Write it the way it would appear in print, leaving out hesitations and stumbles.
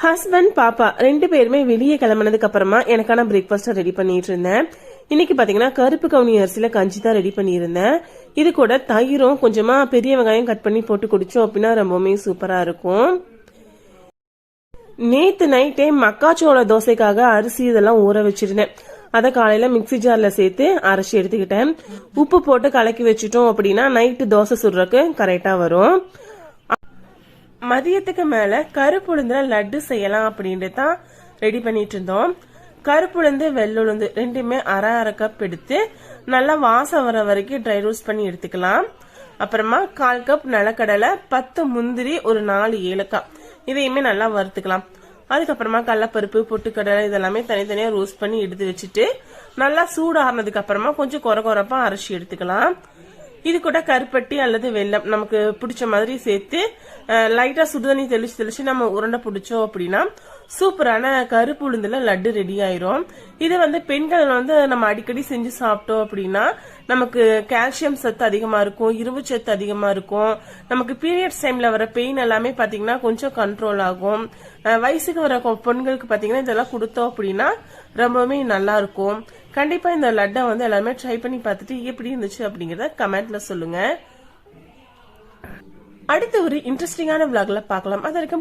Husband பாப்பா 2 பேருமே வெளியே கிளம்பினதுக்கு அப்புறமா எனக்கான பிரேக்ஃபாஸ்ட் ரெடி பண்ணிட்டு இருந்தேன். இன்னைக்கு பாத்தீங்கன்னா கருப்பு கவுனி அரிசியில கஞ்சி தான் ரெடி பண்ணியிருந்தேன். இது கூட தயிரும் கொஞ்சமா பெரிய வெங்காயம் கட் பண்ணி போட்டு குடிச்சோம் அப்படின்னா ரொம்பவுமே சூப்பரா இருக்கும். நேத்து நைட்டே மக்காச்சோள தோசைக்காக அரிசி இதெல்லாம் ஊற வச்சிருந்தேன். அதை காலையில மிக்சி ஜார்ல சேர்த்து அரைச்சி எடுத்துக்கிட்டேன். உப்பு போட்டு கலக்கி வச்சுட்டோம் அப்படின்னா நைட்டு தோசை சுடுறதுக்கு கரெக்டா வரும். மதியத்துக்கு மேல கருப்புளுந்துல லட்டு செய்யலாம் அப்படின்ட்டு தான் ரெடி பண்ணிட்டு இருந்தோம். கருப்புளுந்து வெள்ளுளுந்து ரெண்டுமே அரை கப் எடுத்து நல்லா வாசம் வர வரைக்கும் ட்ரை ரோஸ்ட் பண்ணி எடுத்துக்கலாம். அப்புறமா 1/4 கப் நிலக்கடலை, 10 முந்திரி, ஒரு 4 ஏலக்காய் இதையுமே நல்லா வறுத்துக்கலாம். அதுக்கப்புறமா கடலைப்பருப்பு, பொட்டுக்கடலை இதெல்லாமே தனித்தனியா ரோஸ்ட் பண்ணி எடுத்து வச்சுட்டு நல்லா சூடானதுக்கு அப்புறமா கொஞ்சம் கொரப்பா அரைச்சி எடுத்துக்கலாம். இது கூட கருப்பட்டி அல்லது வெல்லம் நமக்கு பிடிச்ச மாதிரி சேர்த்து லைட்டா சுடுதண்ணி தெளிச்சு நம்ம உருண்டை பிடிச்சோம் அப்படின்னா சூப்பரான கருப்பு உளுந்துல லட்டு ரெடி ஆயிரும். இது பெண்கள் நம்ம அடிக்கடி செஞ்சு சாப்பிட்டோம் அப்படின்னா நமக்கு கால்சியம் சத்து அதிகமா இருக்கும், இரும்பு சத்து அதிகமா இருக்கும். நமக்கு பீரியட்ஸ் டைம்ல வர பெயின் எல்லாமே பாத்தீங்கன்னா கொஞ்சம் கண்ட்ரோல் ஆகும். வயசுக்கு வர பெண்களுக்கு பாத்தீங்கன்னா இதெல்லாம் கொடுத்தோம் அப்படின்னா ரொம்பவுமே நல்லா இருக்கும். கண்டிப்பா இந்த லட்டை எல்லாருமே ட்ரை பண்ணி பார்த்துட்டு எப்படி இருந்துச்சு அப்படிங்கறத கமெண்ட்ல சொல்லுங்க. அடுத்த ஒரு இன்ட்ரெஸ்டிங்கான விளாக்ல பார்க்கலாம். அது வரைக்கும்